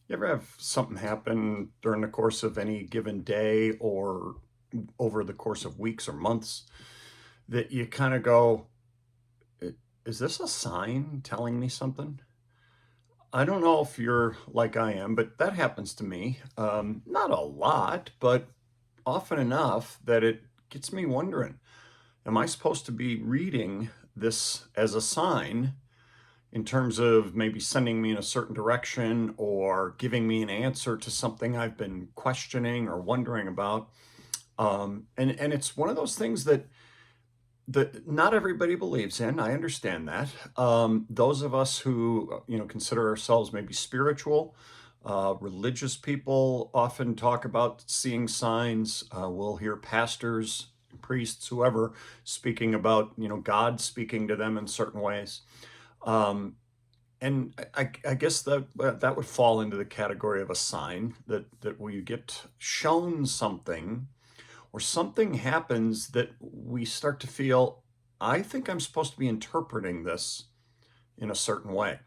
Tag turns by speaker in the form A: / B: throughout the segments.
A: You ever have something happen during the course of any given day or over the course of weeks or months that you kind of go, "I- is this a sign telling me something?" I don't know if you're like I am, but that happens to me. Not a lot, but often enough that it gets me wondering, am I supposed to be reading this as a sign in terms of maybe sending me in a certain direction or giving me an answer to something I've been questioning or wondering about. And it's one of those things that not everybody believes in. I understand that. Those of us who consider ourselves maybe spiritual, religious people often talk about seeing signs. We'll hear pastors, priests, whoever speaking about God speaking to them in certain ways. Um, and I guess that would fall into the category of a sign that we get shown something or something happens that we start to feel, I think I'm supposed to be interpreting this in a certain way.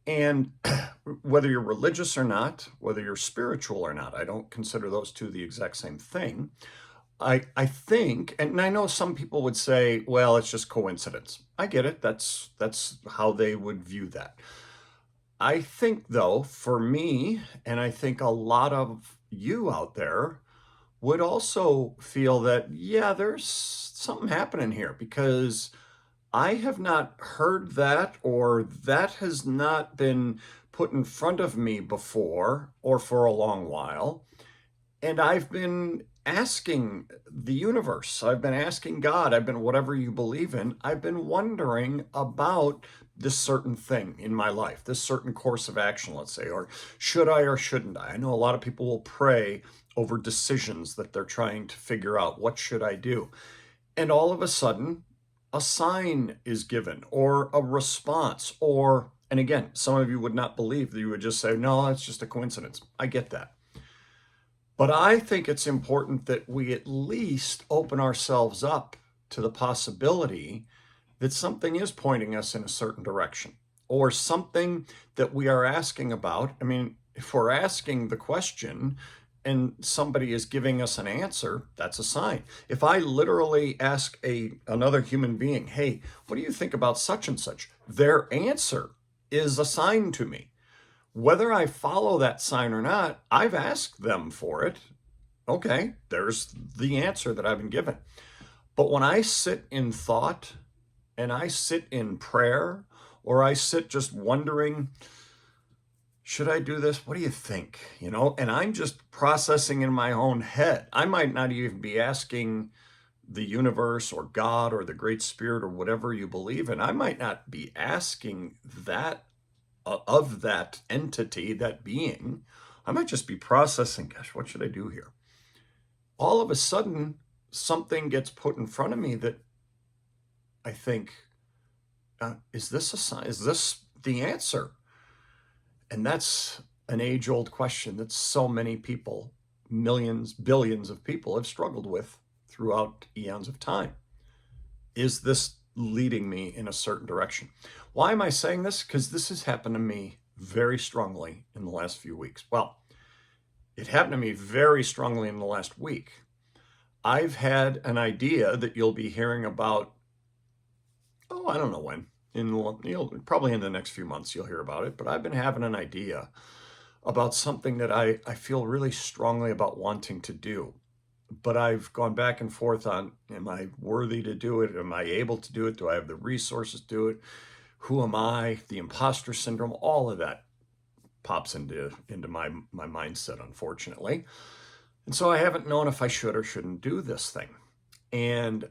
A: And whether you're religious or not, whether you're spiritual or not, I don't consider those two the exact same thing. I think, and I know some people would say, well, it's just coincidence. I get it. That's how they would view that. I think, though, for me, and I think a lot of you out there would also feel that, yeah, there's something happening here because I have not heard that or that has not been put in front of me before or for a long while. And I've been asking the universe, I've been asking God, I've been whatever you believe in, I've been wondering about this certain thing in my life, this certain course of action, let's say, or should I or shouldn't I? I know a lot of people will pray over decisions that they're trying to figure out. What should I do? And all of a sudden, a sign is given or a response, and again, some of you would not believe that you would just say, no, it's just a coincidence. I get that. But I think it's important that we at least open ourselves up to the possibility that something is pointing us in a certain direction or something that we are asking about. I mean, if we're asking the question and somebody is giving us an answer, that's a sign. If I literally ask another human being, "Hey, what do you think about such and such?" Their answer is a sign to me. Whether I follow that sign or not, I've asked them for it. Okay, there's the answer that I've been given. But when I sit in thought and I sit in prayer, or I sit just wondering, should I do this? What do you think? And I'm just processing in my own head. I might not even be asking the universe or God or the Great Spirit or whatever you believe in. I might not be asking that of that entity, that being. I might just be processing, gosh, what should I do here? All of a sudden, something gets put in front of me that I think, is this a sign? Is this the answer? And that's an age old question that so many people, millions, billions of people have struggled with throughout eons of time. Is this leading me in a certain direction? Why am I saying this? Because this has happened to me very strongly in the last few weeks. Well, it happened to me very strongly in the last week. I've had an idea that you'll be hearing about. Oh, I don't know when. Probably in the next few months you'll hear about it. But I've been having an idea about something that I feel really strongly about wanting to do. But I've gone back and forth on, am I worthy to do it? Am I able to do it? Do I have the resources to do it? Who am I? The imposter syndrome, all of that pops into my mindset, unfortunately. And so I haven't known if I should or shouldn't do this thing. And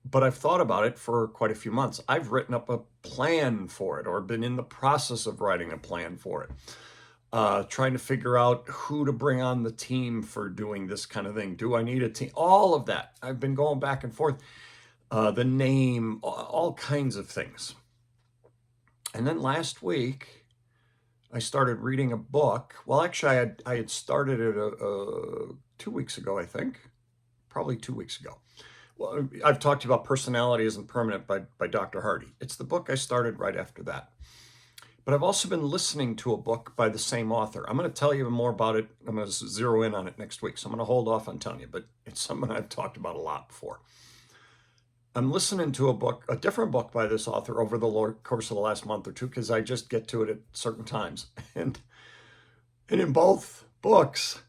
A: but I've thought about it for quite a few months. I've written up a plan for it or been in the process of writing a plan for it, trying to figure out who to bring on the team for doing this kind of thing. Do I need a team? All of that. I've been going back and forth, the name, all kinds of things. And then last week, I started reading a book. Well, actually, I had started it 2 weeks ago, I think, probably 2 weeks ago. Well, I've talked to you about Personality Isn't Permanent by Dr. Hardy. It's the book I started right after that. but I've also been listening to a book by the same author. I'm going to tell you more about it. I'm going to zero in on it next week. So I'm going to hold off on telling you, but it's something I've talked about a lot before. I'm listening to a book, a different book by this author over the course of the last month or two, because I just get to it at certain times. And in both books,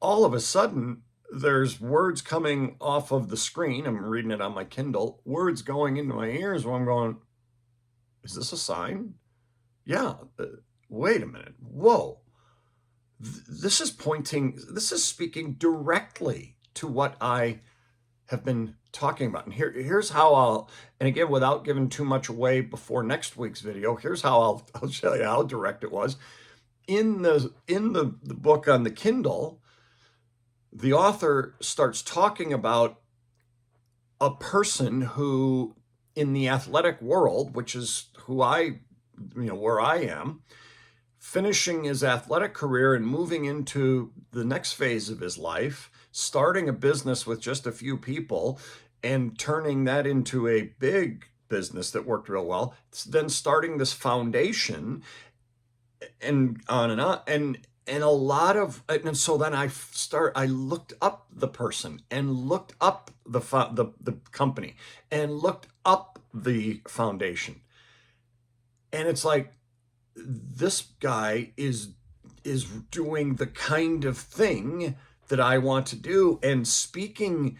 A: all of a sudden, there's words coming off of the screen. I'm reading it on my Kindle, words going into my ears where I'm going, is this a sign? Yeah. Wait a minute. Whoa. This is speaking directly to what I have been talking about. And here's how and again, without giving too much away before next week's video, here's how I'll show you how direct it was. In the book on the Kindle, the author starts talking about a person who, in the athletic world, which is where I am, finishing his athletic career and moving into the next phase of his life, starting a business with just a few people and turning that into a big business that worked real well, then starting this foundation and on and on. And so then I looked up the person and looked up the company and looked up the foundation. And it's like, this guy is doing the kind of thing that I want to do, and speaking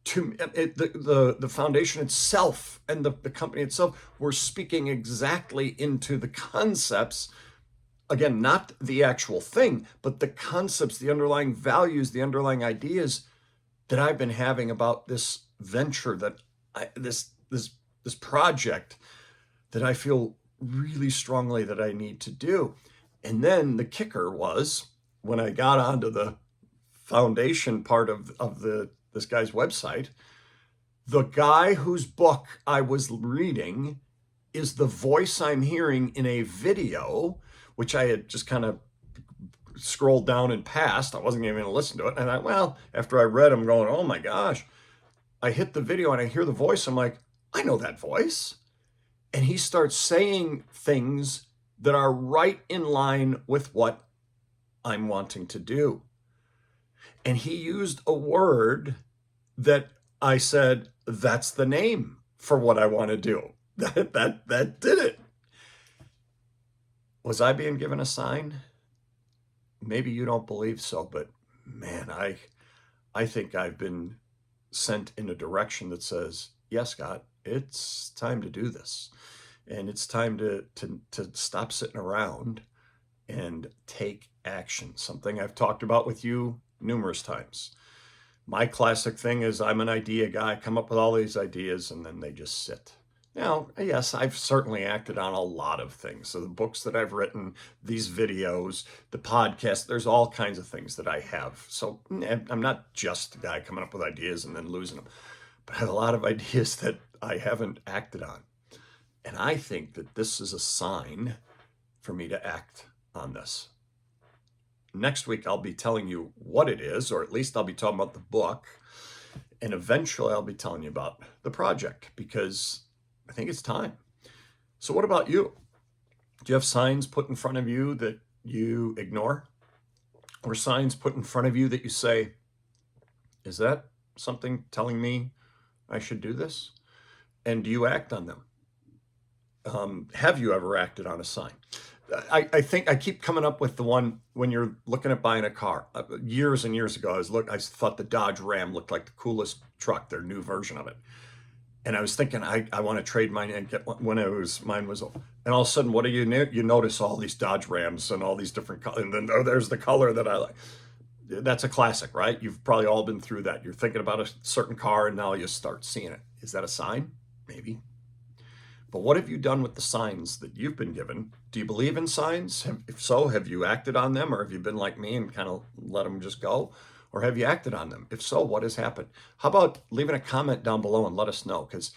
A: to the foundation itself and the company itself, we're speaking exactly into the concepts. Again, not the actual thing, but the concepts, the underlying values, the underlying ideas that I've been having about this venture, this project that I feel really strongly that I need to do. And then the kicker was, when I got onto the foundation part of this guy's website, the guy whose book I was reading is the voice I'm hearing in a video, which I had just kind of scrolled down and passed. I wasn't even going to listen to it. And after I read, I'm going, oh my gosh. I hit the video and I hear the voice. I'm like, I know that voice. And he starts saying things that are right in line with what I'm wanting to do. And he used a word that I said, that's the name for what I want to do. That did it. Was I being given a sign? Maybe you don't believe so, but man, I think I've been sent in a direction that says, yes, God, it's time to do this. And it's time to stop sitting around and take action. Something I've talked about with you numerous times. My classic thing is, I'm an idea guy, come up with all these ideas, and then they just sit. Now, yes, I've certainly acted on a lot of things. So the books that I've written, these videos, the podcast, there's all kinds of things that I have. So I'm not just the guy coming up with ideas and then losing them, but I have a lot of ideas that I haven't acted on. And I think that this is a sign for me to act on this. Next week, I'll be telling you what it is, or at least I'll be talking about the book. And eventually, I'll be telling you about the project, because I think it's time. So what about you? Do you have signs put in front of you that you ignore? Or signs put in front of you that you say, is that something telling me I should do this? And do you act on them? Have you ever acted on a sign? I think I keep coming up with the one when you're looking at buying a car. Years and years ago, I thought the Dodge Ram looked like the coolest truck, their new version of it. And I was thinking, I want to trade mine and get one when mine was old. And all of a sudden, what do you notice all these Dodge Rams and all these different colors, and then there's the color that I like. That's a classic, right? You've probably all been through that. You're thinking about a certain car, and now you start seeing it. Is that a sign? Maybe. But what have you done with the signs that you've been given? Do you believe in signs? If so, have you acted on them, or have you been like me and kind of let them just go? Or have you acted on them? If so, what has happened? How about leaving a comment down below and let us know, because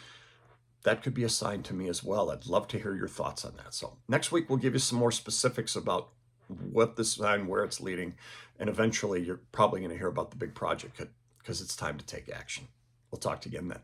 A: that could be a sign to me as well. I'd love to hear your thoughts on that. So next week, we'll give you some more specifics about what this sign, where it's leading, and eventually you're probably going to hear about the big project, because it's time to take action. We'll talk to you again then.